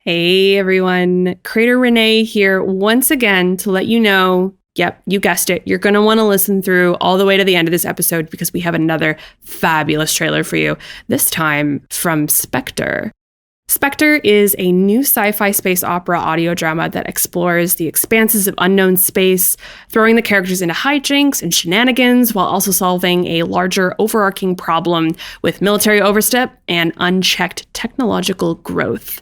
Hey everyone, Crater Renee here once again to let you know, yep, you guessed it, you're going to want to listen through all the way to the end of this episode because we have another fabulous trailer for you, this time from SPECTRE. SPECTRE is a new sci-fi space opera audio drama that explores the expanses of unknown space, throwing the characters into hijinks and shenanigans while also solving a larger overarching problem with military overstep and unchecked technological growth.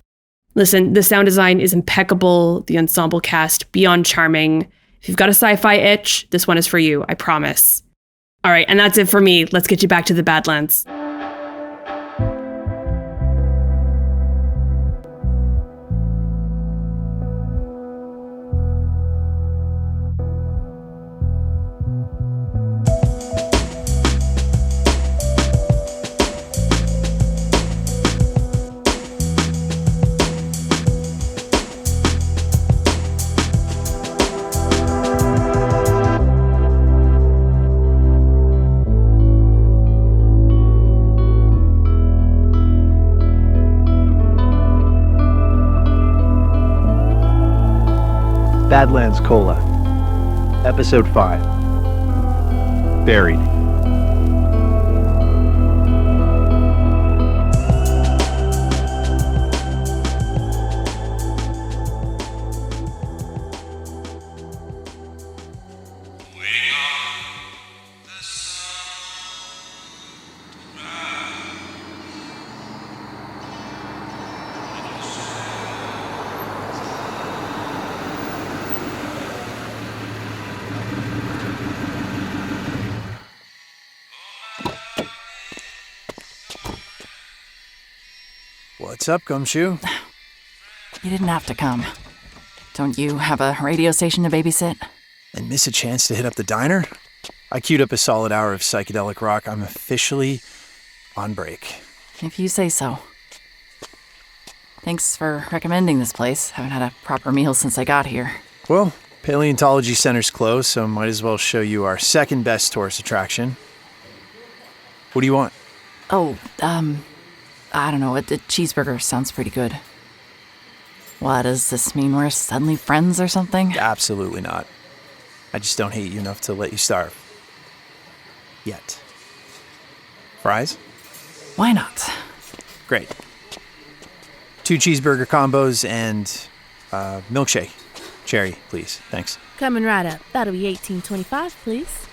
Listen, the sound design is impeccable, the ensemble cast beyond charming. If you've got a sci-fi itch, this one is for you, I promise. All right, and that's it for me. Let's get you back to the Badlands. Badlands Cola, Episode 5, Buried. What's up, Gumshoe? You didn't have to come. Don't you have a radio station to babysit? And miss a chance to hit up the diner? I queued up a solid hour of psychedelic rock. I'm officially on break. If you say so. Thanks for recommending this place. Haven't had a proper meal since I got here. Well, Paleontology Center's closed, so might as well show you our second best tourist attraction. What do you want? Oh, I don't know. The cheeseburger sounds pretty good. What, does this mean we're suddenly friends or something? Absolutely not. I just don't hate you enough to let you starve. Yet. Fries? Why not? Great. 2 cheeseburger combos and milkshake. Cherry, please. Thanks. Coming right up. That'll be $18.25, please.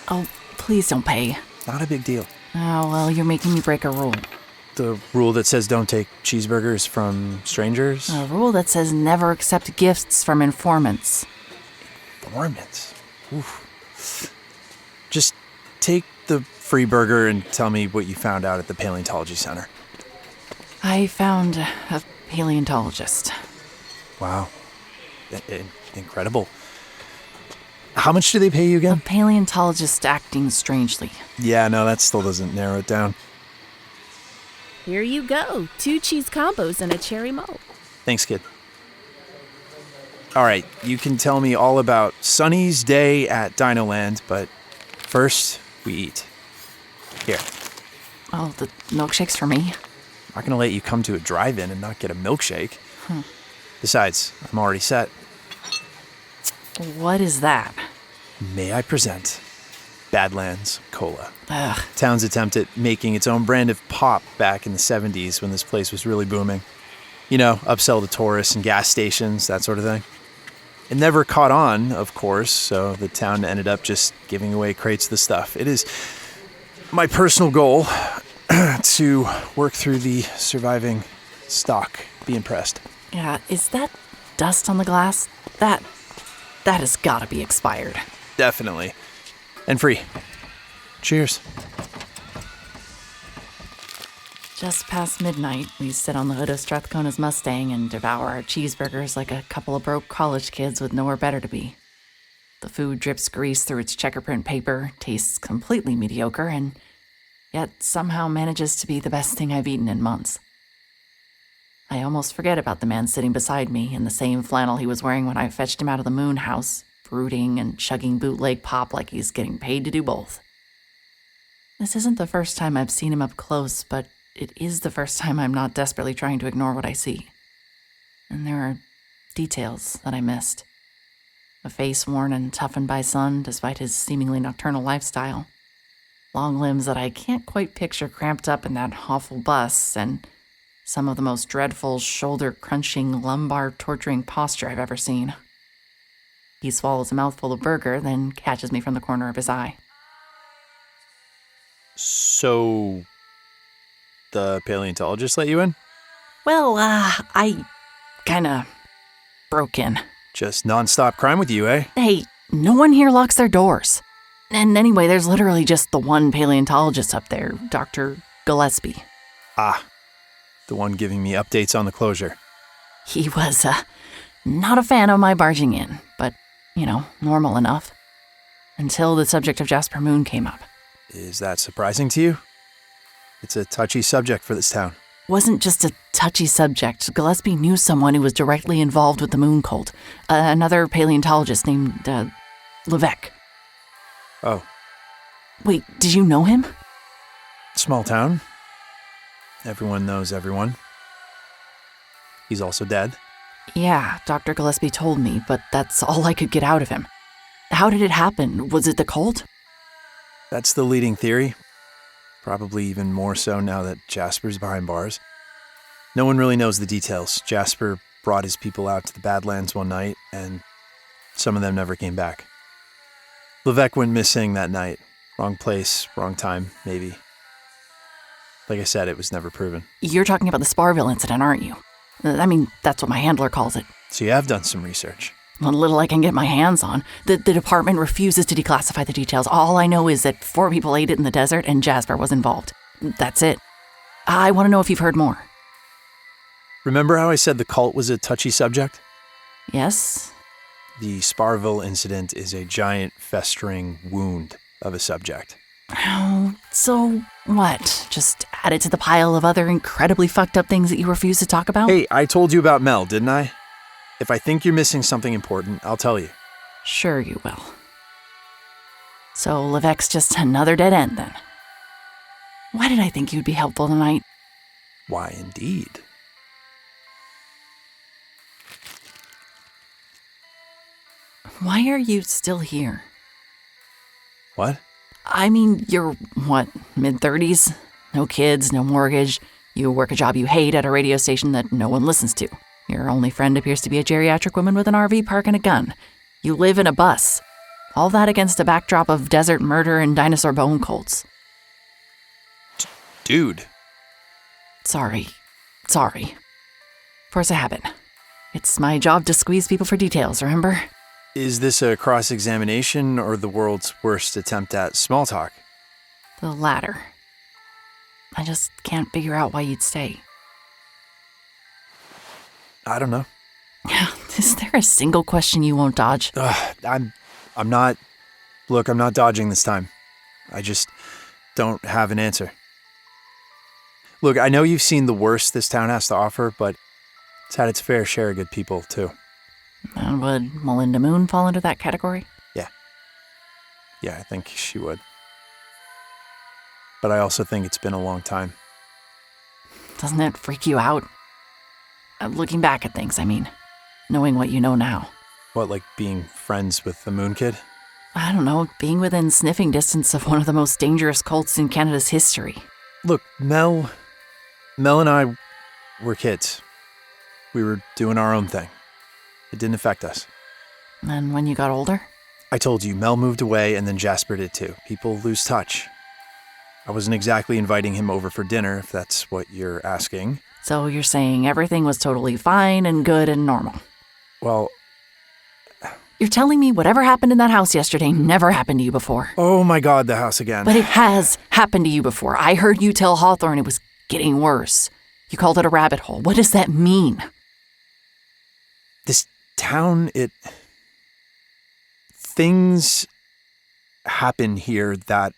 Oh, please don't pay. Not a big deal. Oh, well, you're making me break a rule. The rule that says don't take cheeseburgers from strangers? A rule that says never accept gifts from informants. Informants? Oof. Just take the free burger and tell me what you found out at the Paleontology Center. I found a paleontologist. Wow. Incredible. How much do they pay you A again? paleontologist acting strangely. Yeah, no, that still doesn't narrow it down. Here you go. 2 cheese combos and a cherry malt. Thanks, kid. All right, you can tell me all about Sunny's day at Dinoland, but first, we eat. Here. Oh, the milkshake's for me? I'm not going to let you come to a drive-in and not get a milkshake. Besides, I'm already set. What is that? May I present Badlands Cola. Ugh. Town's attempt at making its own brand of pop back in the 70s when this place was really booming. You know, upsell to tourists and gas stations, that sort of thing. It never caught on, of course, so the town ended up just giving away crates of the stuff. It is my personal goal to work through the surviving stock. Be impressed. Yeah, is that dust on the glass? That has gotta be expired. Definitely. And free. Cheers. Just past midnight, we sit on the hood of Strathcona's Mustang and devour our cheeseburgers like a couple of broke college kids with nowhere better to be. The food drips grease through its checkerprint paper, tastes completely mediocre, and yet somehow manages to be the best thing I've eaten in months. I almost forget about the man sitting beside me in the same flannel he was wearing when I fetched him out of the moon house, brooding and chugging bootleg pop like he's getting paid to do both. This isn't the first time I've seen him up close, but it is the first time I'm not desperately trying to ignore what I see. And there are details that I missed. A face worn and toughened by sun despite his seemingly nocturnal lifestyle. Long limbs that I can't quite picture cramped up in that awful bus, and some of the most dreadful shoulder-crunching, lumbar-torturing posture I've ever seen. He swallows a mouthful of burger, then catches me from the corner of his eye. So, the paleontologist let you in? Well, I kinda broke in. Just nonstop crime with you, eh? Hey, no one here locks their doors. And anyway, there's literally just the one paleontologist up there, Dr. Gillespie. Ah, the one giving me updates on the closure. He was, not a fan of my barging in, but, normal enough. Until the subject of Jasper Moon came up. Is that surprising to you? It's a touchy subject for this town. Wasn't just a touchy subject. Gillespie knew someone who was directly involved with the moon cult. Another paleontologist named, Levesque. Oh. Wait, did you know him? Small town. Everyone knows everyone. He's also dead. Yeah, Dr. Gillespie told me, but that's all I could get out of him. How did it happen? Was it the cult? That's the leading theory. Probably even more so now that Jasper's behind bars. No one really knows the details. Jasper brought his people out to the Badlands one night, and some of them never came back. Levesque went missing that night. Wrong place, wrong time, maybe. Like I said, it was never proven. You're talking about the Sparville incident, aren't you? That's what my handler calls it. So you have done some research. What little I can get my hands on. The department refuses to declassify the details. All I know is that 4 people ate it in the desert and Jasper was involved. That's it. I want to know if you've heard more. Remember how I said the cult was a touchy subject? Yes? The Sparville incident is a giant festering wound of a subject. Oh, so what? Just add it to the pile of other incredibly fucked up things that you refuse to talk about? Hey, I told you about Mel, didn't I? If I think you're missing something important, I'll tell you. Sure you will. So Levesque's just another dead end, then. Why did I think you'd be helpful tonight? Why, indeed. Why are you still here? What? You're, mid-30s? No kids, no mortgage. You work a job you hate at a radio station that no one listens to. Your only friend appears to be a geriatric woman with an RV park and a gun. You live in a bus. All that against a backdrop of desert murder and dinosaur bone cults. Dude. Sorry. Force a habit. It's my job to squeeze people for details, remember? Is this a cross-examination or the world's worst attempt at small talk? The latter. I just can't figure out why you'd stay. I don't know. Is there a single question you won't dodge? I'm not dodging this time. I just don't have an answer. Look, I know you've seen the worst this town has to offer, but it's had its fair share of good people, too. And would Melinda Moon fall into that category? Yeah, I think she would. But I also think it's been a long time. Doesn't it freak you out? Looking back at things, knowing what you know now. What, like being friends with the Moon Kid? I don't know, being within sniffing distance of one of the most dangerous cults in Canada's history. Look, Mel and I were kids. We were doing our own thing. It didn't affect us. And when you got older? I told you, Mel moved away and then Jasper did too. People lose touch. I wasn't exactly inviting him over for dinner, if that's what you're asking. So you're saying everything was totally fine and good and normal? Well... You're telling me whatever happened in that house yesterday never happened to you before? Oh my God, the house again. But it has happened to you before. I heard you tell Hawthorne it was getting worse. You called it a rabbit hole. What does that mean? This town, things happen here that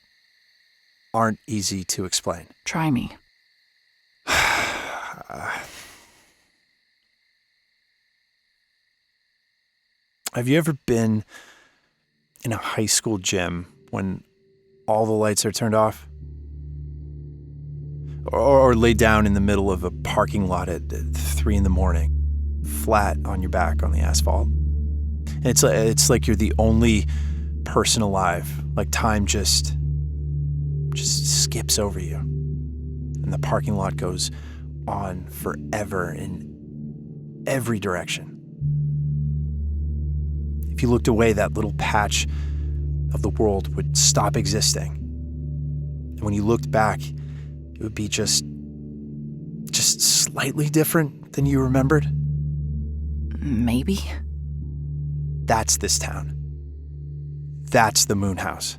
aren't easy to explain. Try me. Have you ever been in a high school gym when all the lights are turned off? or lay down in the middle of a parking lot at 3 a.m, flat on your back on the asphalt. And it's like you're the only person alive. Like time just skips over you. And the parking lot goes on forever in every direction. If you looked away, that little patch of the world would stop existing. And when you looked back, it would be just slightly different than you remembered. Maybe. That's this town. That's the Moon House.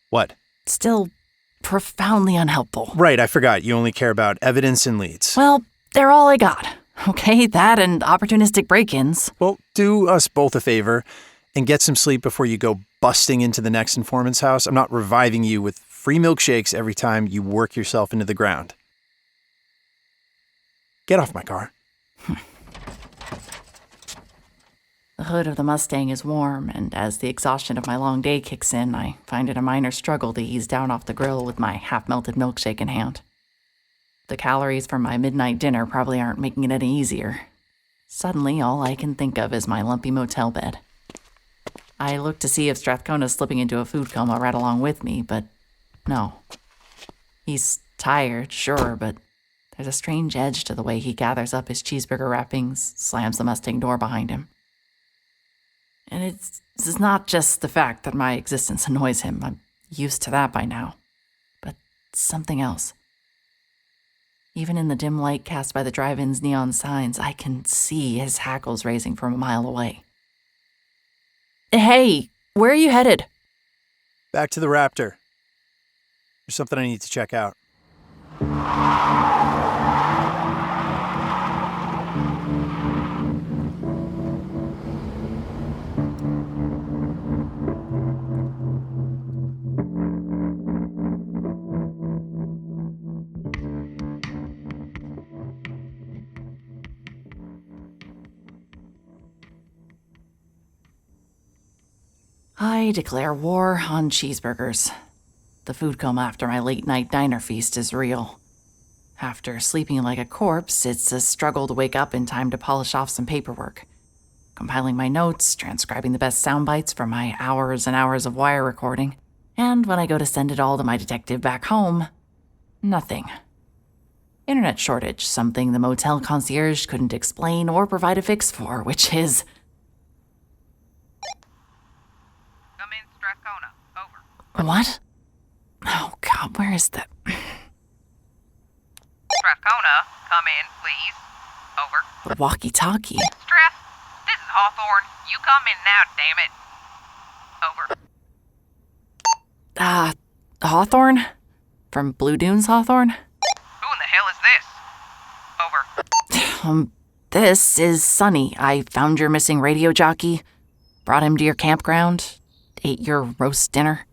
What? Still profoundly unhelpful. Right, I forgot. You only care about evidence and leads. Well, they're all I got. Okay, that and opportunistic break-ins. Well, do us both a favor and get some sleep before you go busting into the next informant's house. I'm not reviving you with free milkshakes every time you work yourself into the ground. Get off my car. The hood of the Mustang is warm, and as the exhaustion of my long day kicks in, I find it a minor struggle to ease down off the grill with my half-melted milkshake in hand. The calories from my midnight dinner probably aren't making it any easier. Suddenly, all I can think of is my lumpy motel bed. I look to see if Strathcona's slipping into a food coma right along with me, but no. He's tired, sure, but there's a strange edge to the way he gathers up his cheeseburger wrappings, slams the Mustang door behind him. And it's not just the fact that my existence annoys him. I'm used to that by now. But something else. Even in the dim light cast by the drive-in's neon signs, I can see his hackles raising from a mile away. Hey, where are you headed? Back to the Raptor. There's something I need to check out. I declare war on cheeseburgers. The food coma after my late-night diner feast is real. After sleeping like a corpse, it's a struggle to wake up in time to polish off some paperwork. Compiling my notes, transcribing the best sound bites from my hours and hours of wire recording. And when I go to send it all to my detective back home, nothing. Internet shortage, something the motel concierge couldn't explain or provide a fix for, which is... Come in, Strathcona. Over. What? Oh, God, where is that? Strathcona, come in, please. Over. The walkie-talkie. Strath, this is Hawthorne. You come in now, damn it. Over. Hawthorne? From Blue Dunes, Hawthorne? Who in the hell is this? Over. This is Sonny. I found your missing radio jockey, brought him to your campground, ate your roast dinner.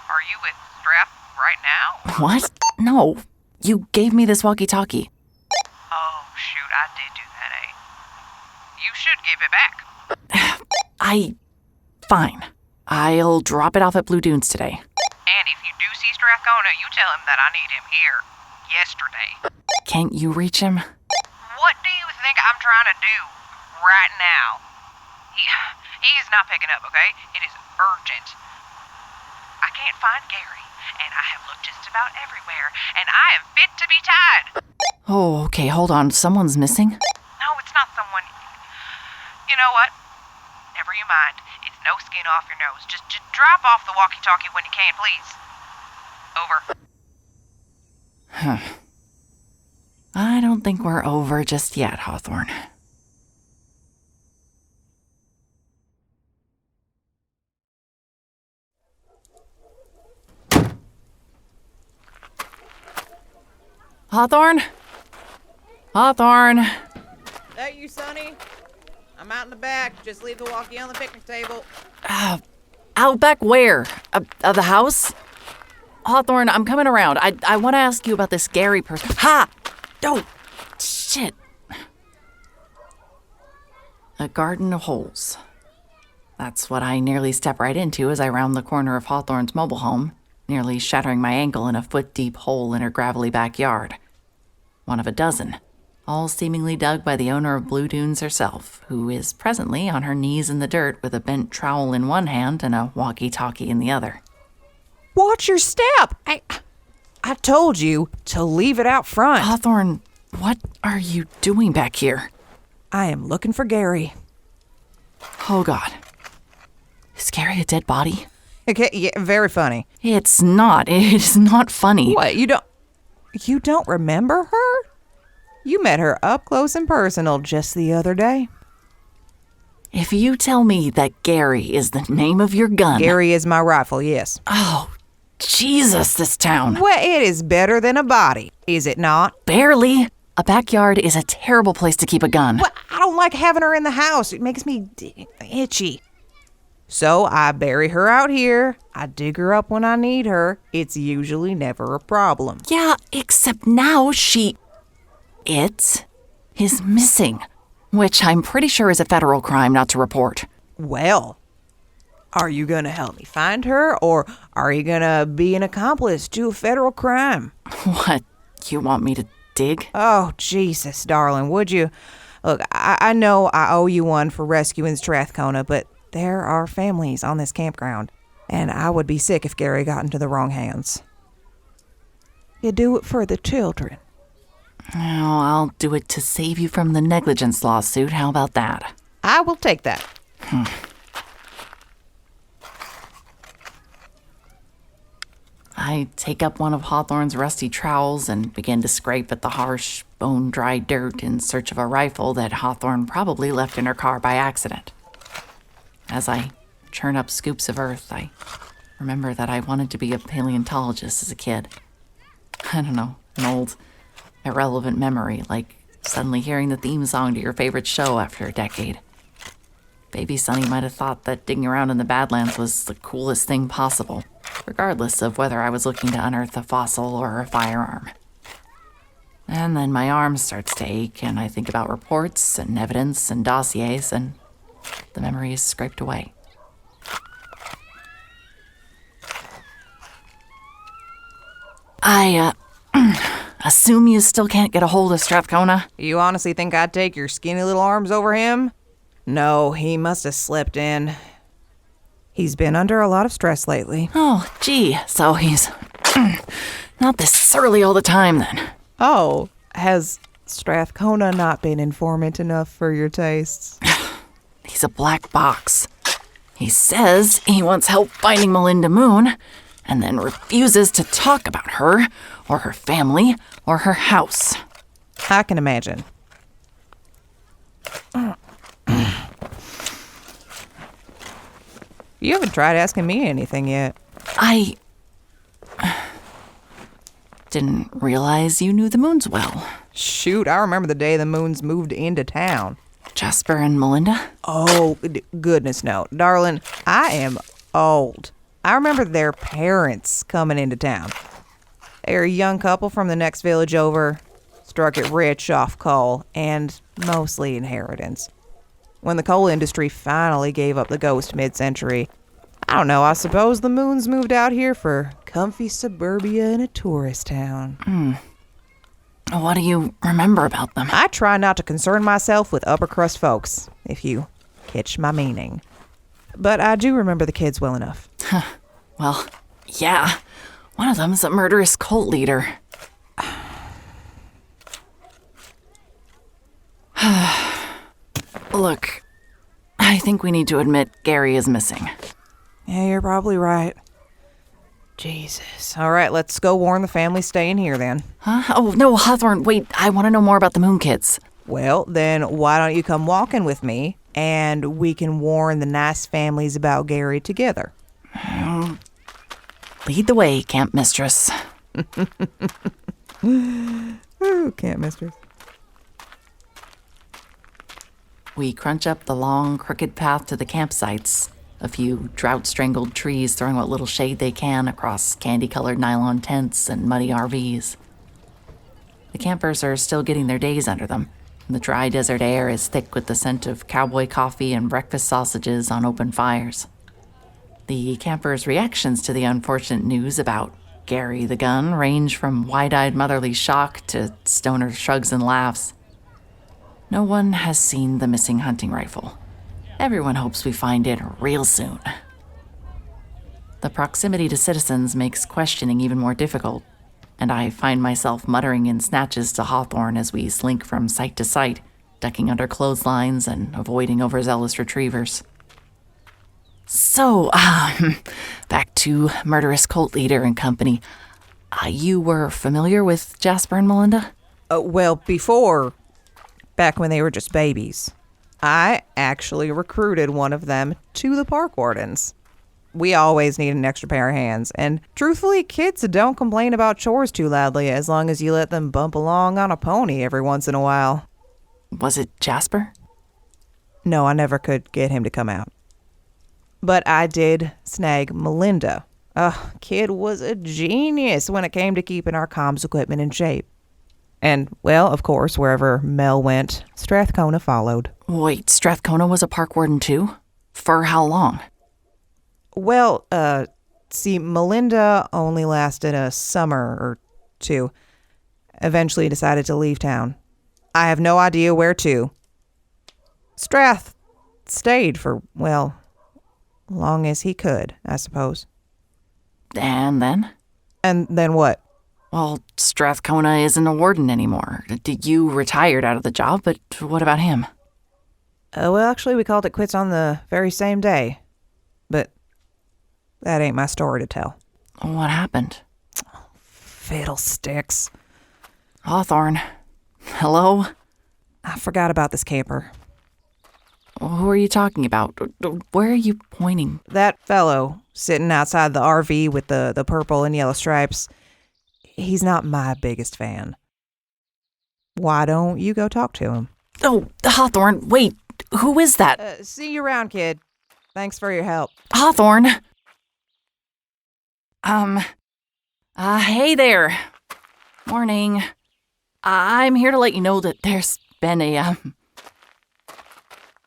Are you with Strath right now? What? No. You gave me this walkie-talkie. Oh, shoot, I did do that, eh? You should give it back. Fine. I'll drop it off at Blue Dunes today. And if you do see Strathcona, you tell him that I need him here. Yesterday. Can't you reach him? What do you think I'm trying to do right now? He is not picking up, okay? It is urgent. I can't find Gary, and I have looked just about everywhere, and I am fit to be tied. Oh, okay, hold on. Someone's missing? No, it's not someone... You know what? Never you mind. It's no skin off your nose. Just drop off the walkie-talkie when you can, please. Over. Huh. I don't think we're over just yet, Hawthorne. Hawthorne? Hawthorne? That you, Sonny? I'm out in the back. Just leave the walkie on the picnic table. Out back where? Of the house? Hawthorne, I'm coming around. I want to ask you about this Gary person. Ha! Oh, shit. A garden of holes. That's what I nearly step right into as I round the corner of Hawthorne's mobile home, nearly shattering my ankle in a foot-deep hole in her gravelly backyard. One of a dozen, all seemingly dug by the owner of Blue Dunes herself, who is presently on her knees in the dirt with a bent trowel in one hand and a walkie-talkie in the other. Watch your step! I told you to leave it out front. Hawthorne, what are you doing back here? I am looking for Gary. Oh, God. Is Gary a dead body? Okay, yeah, very funny. It's not. It is not funny. What, you don't remember her? You met her up close and personal just the other day. If you tell me that Gary is the name of your gun... Gary is my rifle, yes. Oh, Jesus, this town. Well, it is better than a body, is it not? Barely. A backyard is a terrible place to keep a gun. Well, I don't like having her in the house. It makes me itchy. So I bury her out here. I dig her up when I need her. It's usually never a problem. Yeah, except now It is missing, which I'm pretty sure is a federal crime not to report. Well, are you going to help me find her, or are you going to be an accomplice to a federal crime? What, you want me to dig? Oh, Jesus, darling, would you? Look, I know I owe you one for rescuing Strathcona, but there are families on this campground, and I would be sick if Gary got into the wrong hands. You do it for the children. Oh, I'll do it to save you from the negligence lawsuit. How about that? I will take that. I take up one of Hawthorne's rusty trowels and begin to scrape at the harsh, bone-dry dirt in search of a rifle that Hawthorne probably left in her car by accident. As I churn up scoops of earth, I remember that I wanted to be a paleontologist as a kid. I don't know, an old, irrelevant memory, like suddenly hearing the theme song to your favorite show after a decade. Baby Sonny might have thought that digging around in the Badlands was the coolest thing possible, regardless of whether I was looking to unearth a fossil or a firearm. And then my arm starts to ache, and I think about reports and evidence and dossiers, and the memory is scraped away. I, assume you still can't get a hold of Strathcona? You honestly think I'd take your skinny little arms over him? No, he must have slipped in. He's been under a lot of stress lately. Oh, gee, so he's not this surly all the time then. Oh, has Strathcona not been informant enough for your tastes? He's a black box. He says he wants help finding Melinda Moon, and then refuses to talk about her, or her family, or her house. I can imagine. You haven't tried asking me anything yet. I didn't realize you knew the Moons well. Shoot, I remember the day the Moons moved into town. Jasper and Melinda? Oh, goodness no. Darling, I am old. I remember their parents coming into town. They're a young couple from the next village over, struck it rich off coal, and mostly inheritance. When the coal industry finally gave up the ghost mid-century, I don't know, I suppose the Moons moved out here for comfy suburbia in a tourist town. What do you remember about them? I try not to concern myself with upper crust folks, if you catch my meaning. But I do remember the kids well enough. Well, yeah. One of them's a murderous cult leader. Look, I think we need to admit Gary is missing. Yeah, you're probably right. Jesus. All right, let's go warn the family staying here then. Huh? Oh, no, Hawthorne, wait, I want to know more about the Moon kids. Well, then why don't you come walking with me, and we can warn the nice families about Gary together. Lead the way, camp mistress. Ooh, camp mistress. We crunch up the long, crooked path to the campsites, a few drought-strangled trees throwing what little shade they can across candy-colored nylon tents and muddy RVs. The campers are still getting their days under them, The dry desert air is thick with the scent of cowboy coffee and breakfast sausages on open fires. The campers' reactions to the unfortunate news about Gary the gun range from wide-eyed motherly shock to stoner shrugs and laughs. No one has seen the missing hunting rifle. Everyone hopes we find it real soon. The proximity to citizens makes questioning even more difficult, and I find myself muttering in snatches to Hawthorne as we slink from site to site, ducking under clotheslines and avoiding overzealous retrievers. So, back to murderous cult leader and company. You were familiar with Jasper and Melinda? Well, before, back when they were just babies, I actually recruited one of them to the park wardens. We always need an extra pair of hands, and truthfully, kids don't complain about chores too loudly as long as you let them bump along on a pony every once in a while. Was it Jasper? No, I never could get him to come out. But I did snag Melinda. Kid was a genius when it came to keeping our comms equipment in shape. And, well, of course, wherever Mel went, Strathcona followed. Wait, Strathcona was a park warden too? For how long? Well, see, Melinda only lasted a summer or two. Eventually decided to leave town. I have no idea where to. Strath stayed for, well, long as he could, I suppose. And then? And then what? Well, Strathcona isn't a warden anymore. You retired out of the job, but what about him? Well, actually, we called it quits on the very same day. But that ain't my story to tell. What happened? Fiddlesticks. Hawthorne. Hello? I forgot about this camper. Who are you talking about? Where are you pointing? That fellow sitting outside the RV with the purple and yellow stripes, he's not my biggest fan. Why don't you go talk to him? Oh, Hawthorne, wait. Who is that? See you around, kid. Thanks for your help. Hawthorne? Hey there. Morning. I'm here to let you know that there's been a,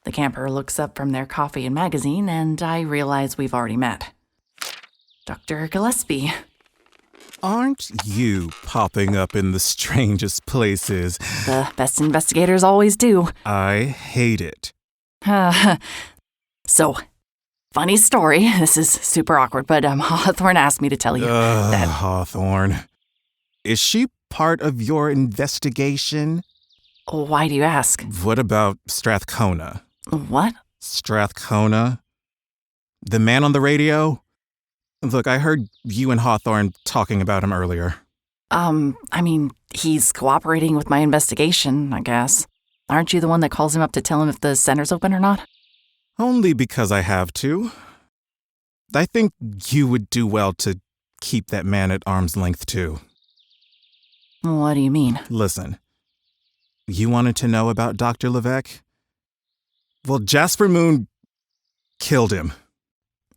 The camper looks up from their coffee and magazine, and I realize we've already met. Dr. Gillespie. Aren't you popping up in the strangest places? The best investigators always do. I hate it. So, funny story. This is super awkward, but Hawthorne asked me to tell you that... Hawthorne. Is she part of your investigation? Why do you ask? What about Strathcona? What? Strathcona? The man on the radio? Look, I heard you and Hawthorne talking about him earlier. I mean, he's cooperating with my investigation, I guess. Aren't you the one that calls him up to tell him if the center's open or not? Only because I have to. I think you would do well to keep that man at arm's length, too. What do you mean? Listen, you wanted to know about Dr. Levesque? Well, Jasper Moon killed him.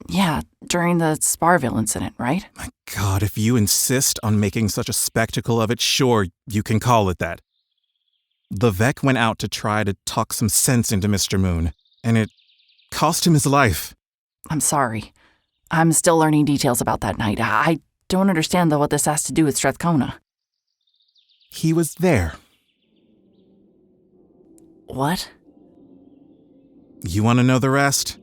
Yeah, during the Sparville incident, right? My God, if you insist on making such a spectacle of it, sure, you can call it that. Levesque went out to try to talk some sense into Mr. Moon, and it cost him his life. I'm sorry. I'm still learning details about that night. I don't understand, though, what this has to do with Strathcona. He was there. What? You want to know the rest?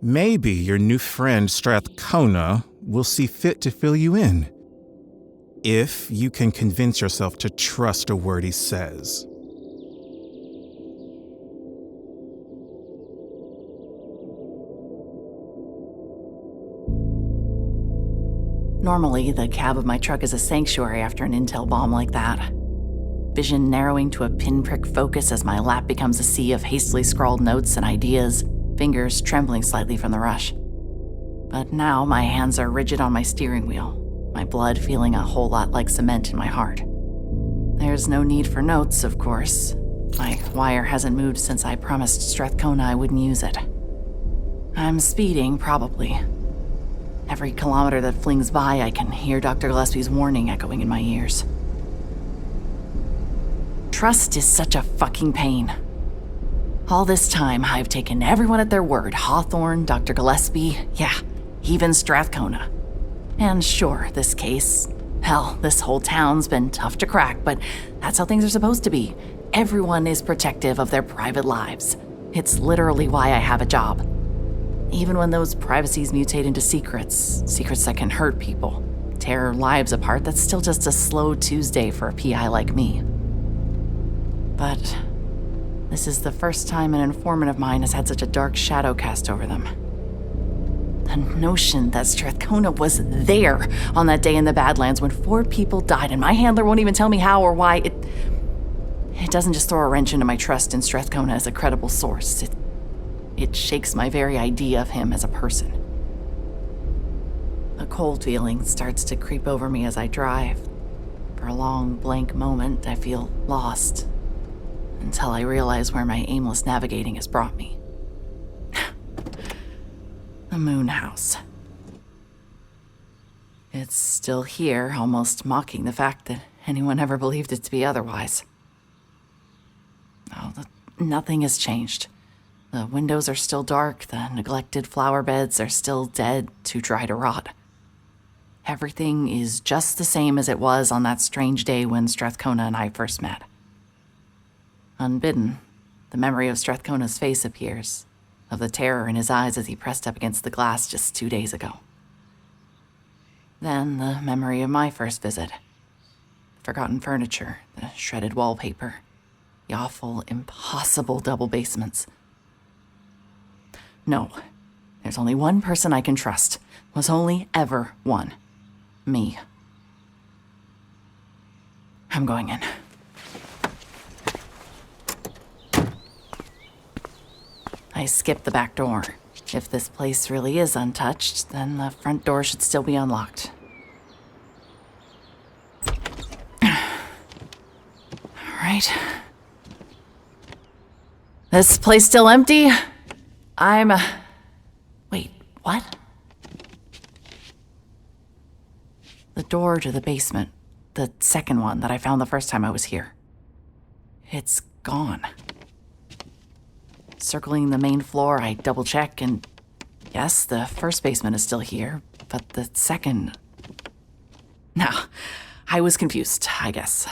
Maybe your new friend Strathcona will see fit to fill you in. If you can convince yourself to trust a word he says. Normally, the cab of my truck is a sanctuary after an intel bomb like that. Vision narrowing to a pinprick focus as my lap becomes a sea of hastily scrawled notes and ideas, fingers trembling slightly from the rush. But now my hands are rigid on my steering wheel, my blood feeling a whole lot like cement in my heart. There's no need for notes, of course. My wire hasn't moved since I promised Strathcona I wouldn't use it. I'm speeding, probably. Every kilometer that flings by, I can hear Dr. Gillespie's warning echoing in my ears. Trust is such a fucking pain. All this time, I've taken everyone at their word. Hawthorne, Dr. Gillespie, yeah, even Strathcona. And sure, this case, hell, this whole town's been tough to crack, but that's how things are supposed to be. Everyone is protective of their private lives. It's literally why I have a job. Even when those privacies mutate into secrets that can hurt people, tear lives apart, that's still just a slow Tuesday for a PI like me. But this is the first time an informant of mine has had such a dark shadow cast over them. The notion that Strathcona was there on that day in the Badlands when 4 people died and my handler won't even tell me how or why, it doesn't just throw a wrench into my trust in Strathcona as a credible source. It shakes my very idea of him as a person. A cold feeling starts to creep over me as I drive. For a long, blank moment, I feel lost, until I realize where my aimless navigating has brought me. The Moon House. It's still here, almost mocking the fact that anyone ever believed it to be otherwise. Oh, nothing has changed. The windows are still dark, the neglected flower beds are still dead, too dry to rot. Everything is just the same as it was on that strange day when Strathcona and I first met. Unbidden, the memory of Strathcona's face appears, of the terror in his eyes as he pressed up against the glass just 2 days ago. Then the memory of my first visit. Forgotten furniture, the shredded wallpaper, the awful, impossible double basements. No, there's only one person I can trust. Was only ever one. Me. I'm going in. I skip the back door. If this place really is untouched, then the front door should still be unlocked. All right. This place still empty? Wait, what? The door to the basement, the second one that I found the first time I was here. It's gone. Circling the main floor, I double-check, and yes, the first basement is still here, but the second... No, I was confused, I guess.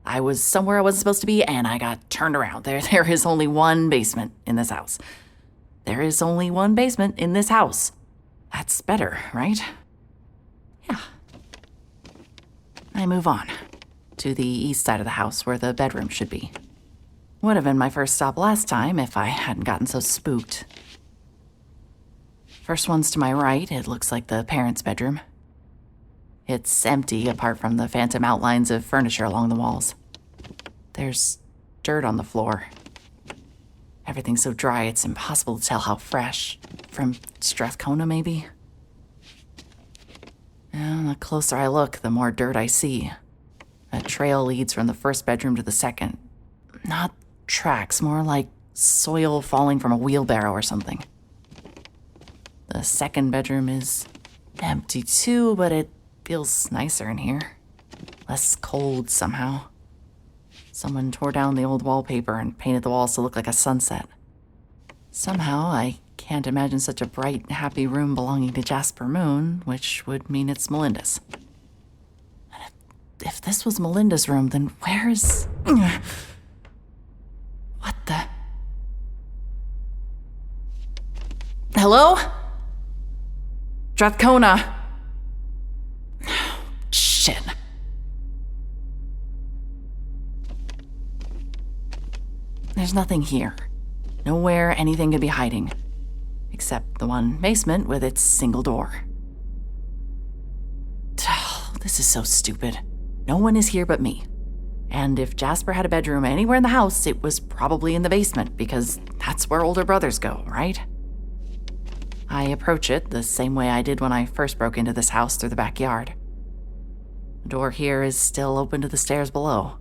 I was somewhere I wasn't supposed to be, and I got turned around. There is only one basement in this house. There is only one basement in this house. That's better, right? Yeah. I move on to the east side of the house where the bedroom should be. Would have been my first stop last time if I hadn't gotten so spooked. First one's to my right. It looks like the parents' bedroom. It's empty apart from the phantom outlines of furniture along the walls. There's dirt on the floor. Everything's so dry it's impossible to tell how fresh. From Strathcona, maybe? And the closer I look, the more dirt I see. A trail leads from the first bedroom to the second. Not tracks, more like soil falling from a wheelbarrow or something. The second bedroom is empty too, but it feels nicer in here. Less cold somehow. Someone tore down the old wallpaper and painted the walls to look like a sunset. Somehow, I can't imagine such a bright, happy room belonging to Jasper Moon, which would mean it's Melinda's. And if this was Melinda's room, then where's... What the... Hello? Strathcona. Shit. There's nothing here. Nowhere anything could be hiding. Except the one basement with its single door. This is so stupid. No one is here but me. And if Jasper had a bedroom anywhere in the house, it was probably in the basement, because that's where older brothers go, right? I approach it the same way I did when I first broke into this house through the backyard. The door here is still open to the stairs below.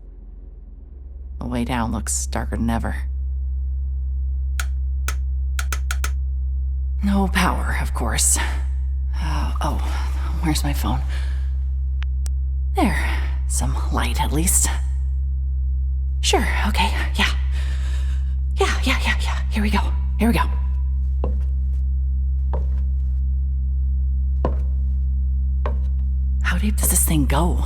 The way down looks darker than ever. No power, of course. Where's my phone? There, some light at least. Sure, okay, yeah. Yeah. Here we go. How deep does this thing go?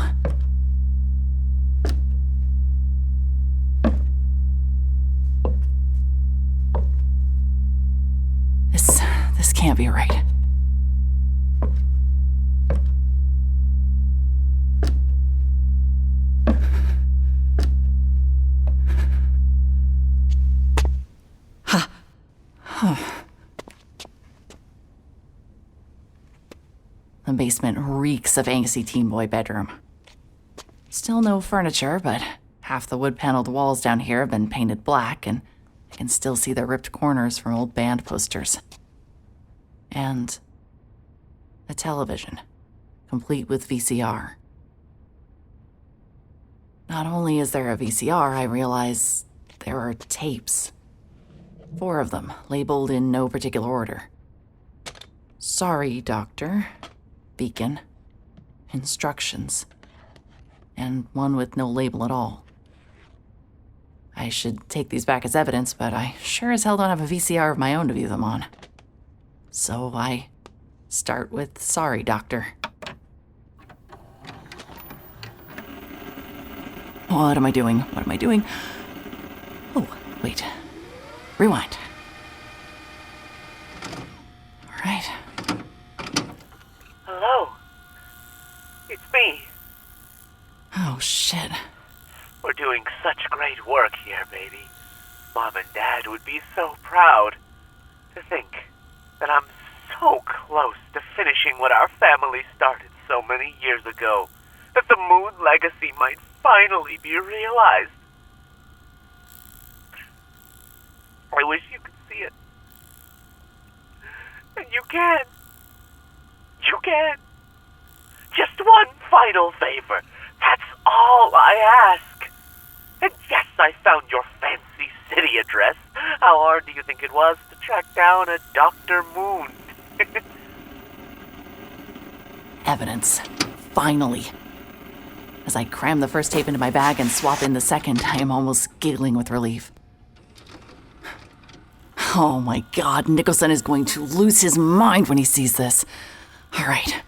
This can't be right. The basement reeks of angsty teen boy bedroom. Still no furniture, but half the wood-paneled walls down here have been painted black, and I can still see the ripped corners from old band posters. And a television, complete with VCR. Not only is there a VCR, I realize there are tapes. 4 of them, labeled in no particular order. Sorry, Doctor. Beacon. Instructions. And one with no label at all. I should take these back as evidence, but I sure as hell don't have a VCR of my own to view them on. So I start with sorry, Doctor. What am I doing? Oh, wait. Rewind. All right. Hello. It's me. Oh, shit. We're doing such great work here, baby. Mom and Dad would be so proud. To think that I'm so close to finishing what our family started so many years ago. That the Moon legacy might finally be realized. I wish you could see it. And you can. You can. Just one final favor. That's all I ask. And yes, I found your fancy city address. How hard do you think it was to track down a Dr. Moon? Evidence. Finally. As I cram the first tape into my bag and swap in the second, I am almost giggling with relief. Oh my God, Nicholson is going to lose his mind when he sees this. All right.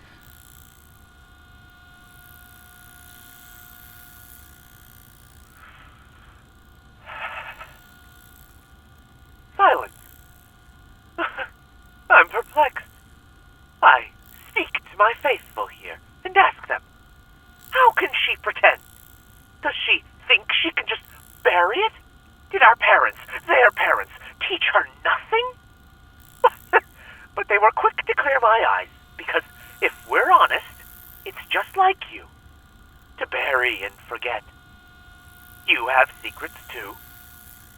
Silence. I'm perplexed. I speak to my faithful here and ask them, how can she pretend? Does she think she can just bury it? Did our parents, their parents, teach her nothing? But they were quick to clear my eyes, because if we're honest, it's just like you. To bury and forget. You have secrets too.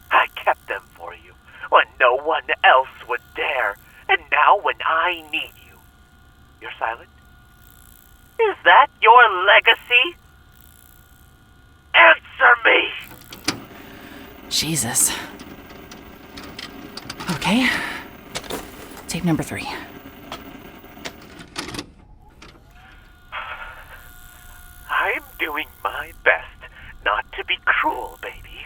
I kept them for you, when no one else would dare. And now when I need you, you're silent? Is that your legacy? Answer me! Jesus. Okay. Tape number 3. I'm doing my best not to be cruel, baby.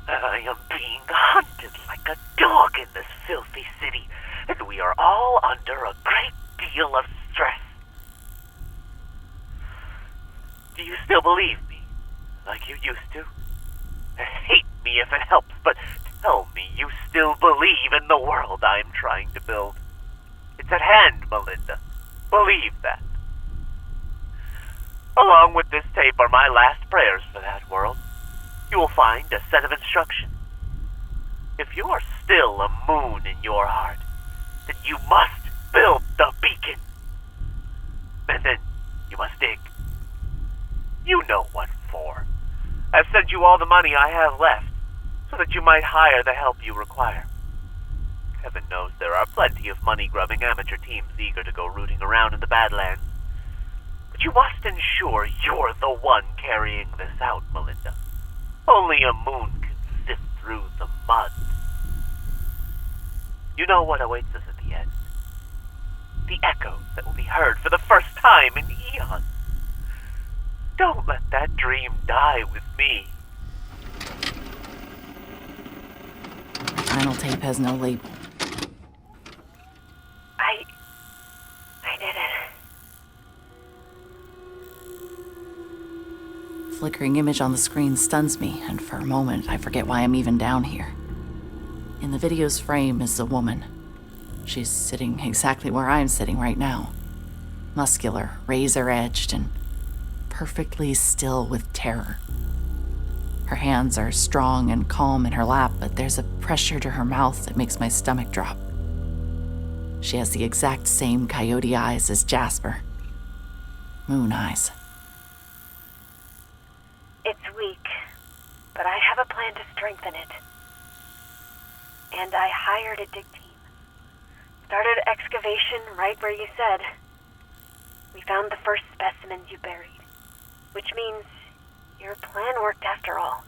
I am being hunted like a dog in this filthy city, and we are all under a great deal of stress. Do you still believe me, like you used to? Hate me if it helps, but tell me you still believe in the world I'm trying to build. It's at hand, Melinda. Believe that. Along with this tape are my last prayers for that world. You will find a set of instructions. If you are still a moon in your heart, then you must build the beacon. And then you must dig. You know what for. I've sent you all the money I have left, so that you might hire the help you require. Heaven knows there are plenty of money-grubbing amateur teams eager to go rooting around in the Badlands. But you must ensure you're the one carrying this out, Melinda. Only a moon can sift through the mud. You know what awaits us at the end. The echoes that will be heard for the first time in eons. Don't let that dream die with me. final tape has no label. I did it. Flickering image on the screen stuns me, and for a moment I forget why I'm even down here. In the video's frame is a woman. She's sitting exactly where I'm sitting right now. Muscular, razor-edged, and perfectly still with terror. Her hands are strong and calm in her lap, but there's a pressure to her mouth that makes my stomach drop. She has the exact same coyote eyes as Jasper. Moon eyes. It's weak, but I have a plan to strengthen it. And I hired a dig team. Started excavation right where you said. We found the first specimens you buried, which means your plan worked after all.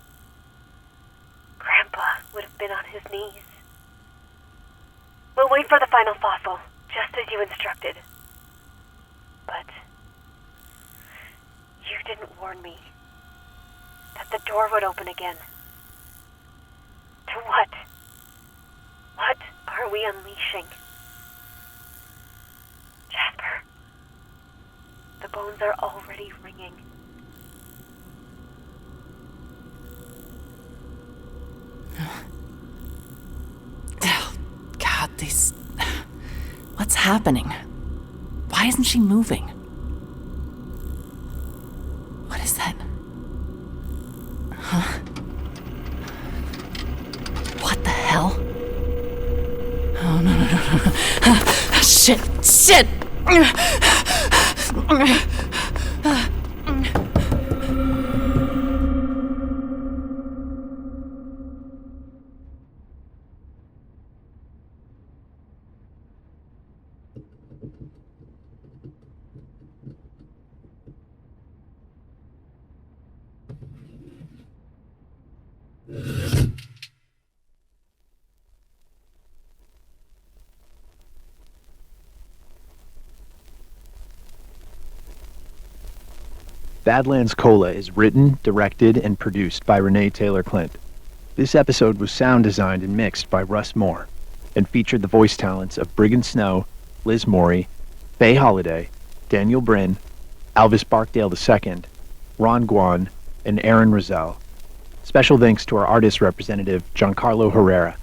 Grandpa would have been on his knees. We'll wait for the final fossil, just as you instructed. But you didn't warn me that the door would open again. To what? What are we unleashing? Jasper, the bones are already ringing. God, these... What's happening? Why isn't she moving? What is that? Huh? What the hell? Oh, no. Shit! Badlands Cola is written, directed, and produced by Renee Taylor Clint. This episode was sound designed and mixed by Russ Moore, and featured the voice talents of Briggon Snow, Liz Morey, Faye Holliday, Danielle Bryn, Alvis Barkdale II, Ron Guan, and Aaron Rozelle. Special thanks to our artist representative, Giancarlo Herrera.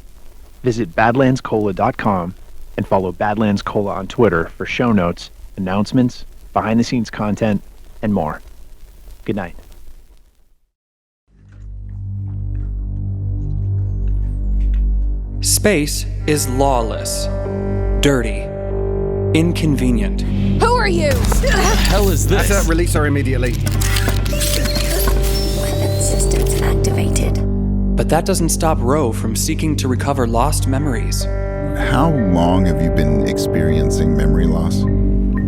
Visit badlandscola.com and follow Badlands Cola on Twitter for show notes, announcements, behind-the-scenes content, and more. Good night. Space is lawless, dirty, inconvenient. Who are you? What the hell is this? That's it. Release her immediately. Weapon systems activated. But that doesn't stop Ro from seeking to recover lost memories. How long have you been experiencing memory loss?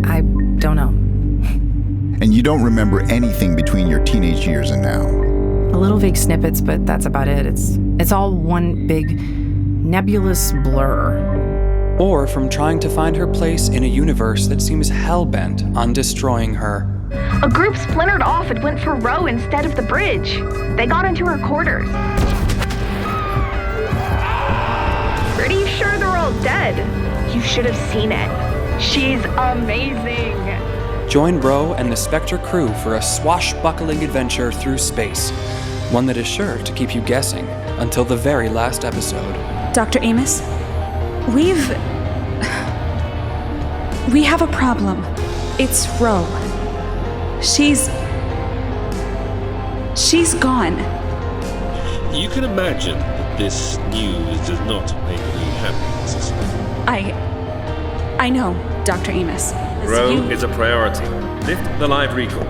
I don't know. And you don't remember anything between your teenage years and now? A little vague snippets, but that's about it. It's all one big nebulous blur. Or from trying to find her place in a universe that seems hell-bent on destroying her. A group splintered off and went for Ro instead of the bridge. They got into her quarters. Pretty sure they're all dead. You should have seen it. She's amazing. Join Ro and the SPECTRE crew for a swashbuckling adventure through space. One that is sure to keep you guessing until the very last episode. Dr. Amos, we have a problem. It's Ro. She's gone. You can imagine that this news does not make me happy, Mrs. Smith. I know, Dr. Amos. Ro is a priority. Lift the live recall.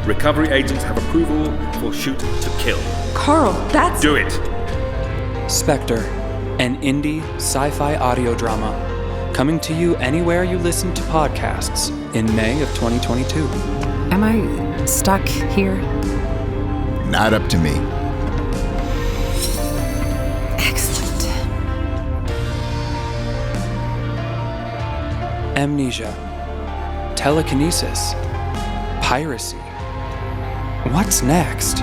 Recovery agents have approval for shoot to kill. Carl, that's... Do it! SPECTRE, an indie sci-fi audio drama, coming to you anywhere you listen to podcasts in May of 2022. Am I stuck here? Not up to me. Excellent. Amnesia, telekinesis, piracy. What's next?